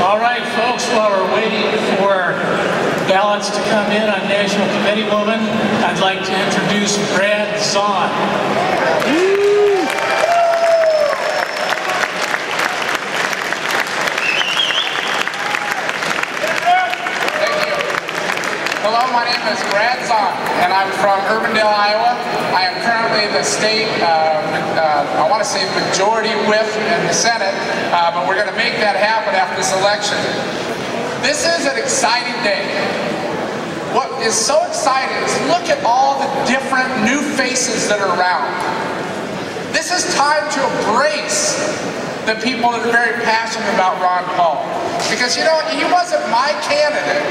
All right, folks, while we're waiting for ballots to come in on National Committee Woman, I'd like to introduce Brad Zaun. Hello, my name is Brad Zaun, and I'm from Urbandale, Iowa. I am currently the state, I want to say majority whip in the Senate, but we're going to make that happen after this election. This is an exciting day. What is so exciting is look at all the different new faces that are around. This is time to embrace the people that are very passionate about Ron Paul. Because, you know, he wasn't my candidate.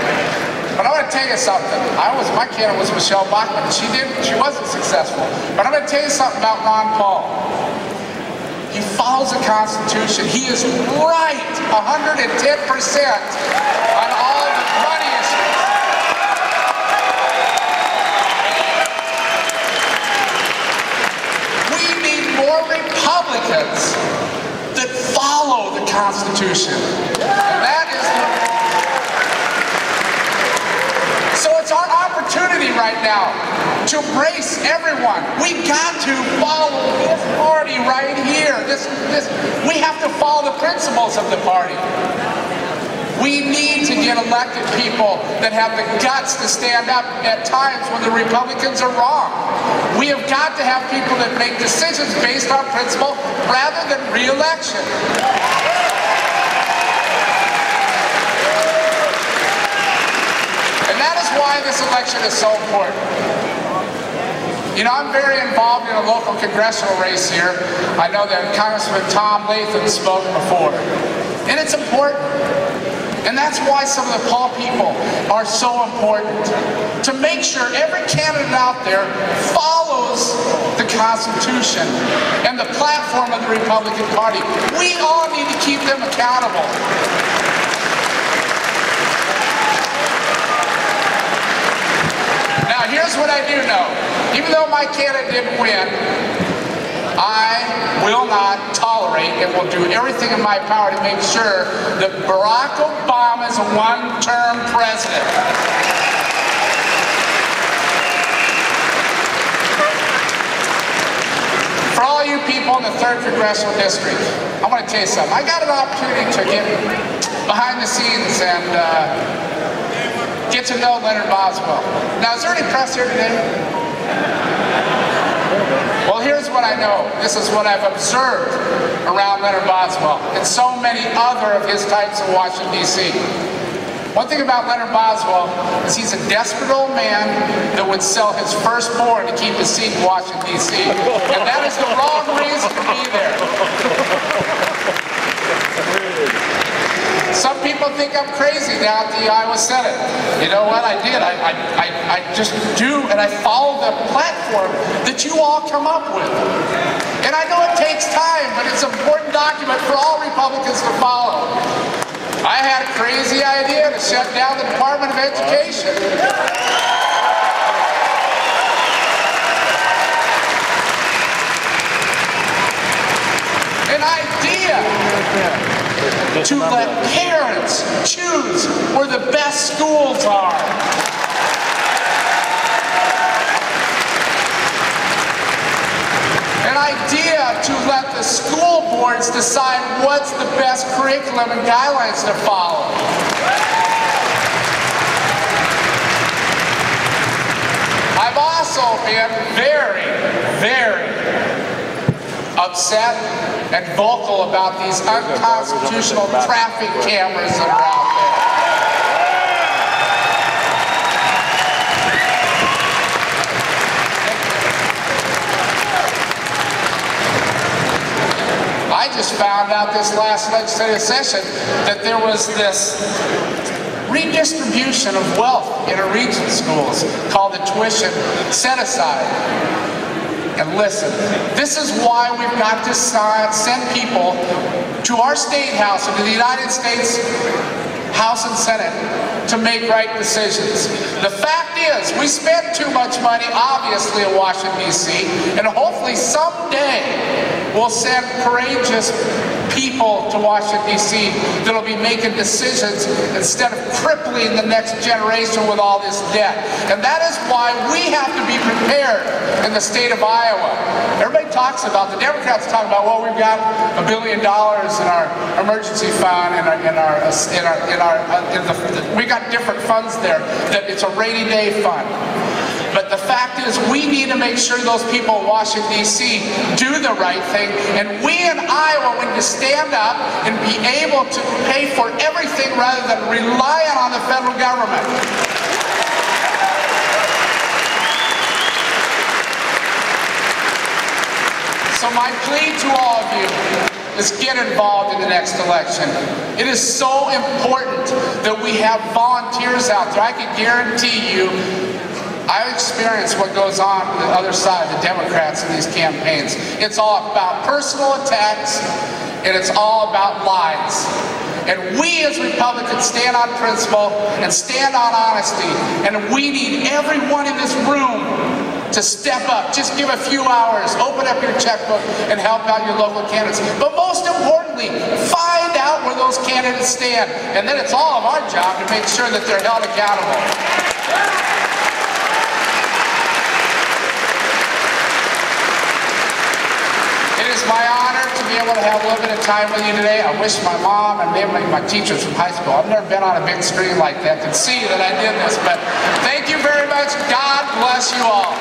But I want to tell you something. My candidate was Michelle Bachmann. She wasn't successful. But I'm going to tell you something about Ron Paul. He follows the Constitution. He is right 110% on all the money issues. We need more Republicans that follow the Constitution. And that is So it's our opportunity right now to embrace everyone. We got to follow this party right here. We have to follow the principles of the party. We need to get elected people that have the guts to stand up at times when the Republicans are wrong. We have got to have people that make decisions based on principle rather than re-election. And that is why this election is so important. You know, I'm very involved in a local congressional race here. I know that Congressman Tom Latham spoke before. And it's important. And that's why some of the Paul people are so important. To make sure every candidate out there follows the Constitution and the platform of the Republican Party. We all need to keep them accountable. Now, here's what I do know. Even though my candidate didn't win, I will not tolerate and will do everything in my power to make sure that Barack Obama is a one-term president. For all you people in the 3rd Congressional District, I want to tell you something. I got an opportunity to get behind the scenes and get to know Leonard Boswell. Now, is there any press here today? Well, here's what I know. This is what I've observed around Leonard Boswell and so many other of his types in Washington, D.C. One thing about Leonard Boswell is he's a desperate old man that would sell his firstborn to keep his seat in Washington, D.C. And that is the wrong reason to be there. Some people think I'm crazy down at the Iowa Senate. You know what I did? I just do, and I follow the platform that you all come up with. And I know it takes time, but it's an important document for all Republicans to follow. I had a crazy idea to shut down the Department of Education. An idea to let parents choose where the best schools are. An idea to let the school boards decide what's the best curriculum and guidelines to follow. I've also been very, very upset and vocal about these unconstitutional traffic cameras that are out there. I just found out this last legislative session that there was this redistribution of wealth in our region schools called the tuition set-aside. And listen, this is why we've got to send people to our state house and to the United States House and Senate to make right decisions. The fact is, we spend too much money, obviously, in Washington, D.C., and hopefully someday we'll send courageous people to Washington, D.C. that'll be making decisions instead of crippling the next generation with all this debt. And that is why we have to be prepared in the state of Iowa. Everybody talks about, the Democrats talk about, well, we've got $1 billion in our emergency fund, we got different funds there, that it's a rainy day fund. But the fact is, we need to make sure those people in Washington, D.C. do the right thing. And we in Iowa need to stand up and be able to pay for everything rather than relying on the federal government. So my plea to all of you is get involved in the next election. It is so important that we have volunteers out there. I can guarantee you, I've experienced what goes on the other side, the Democrats in these campaigns. It's all about personal attacks, and it's all about lies. And we as Republicans stand on principle and stand on honesty, and we need everyone in this room to step up. Just give a few hours, open up your checkbook, and help out your local candidates. But most importantly, find out where those candidates stand. And then it's all of our job to make sure that they're held accountable. It is my honor to be able to have a little bit of time with you today. I wish my mom and maybe my teachers from high school, I've never been on a big screen like that, could see that I did this. But thank you very much. God bless you all.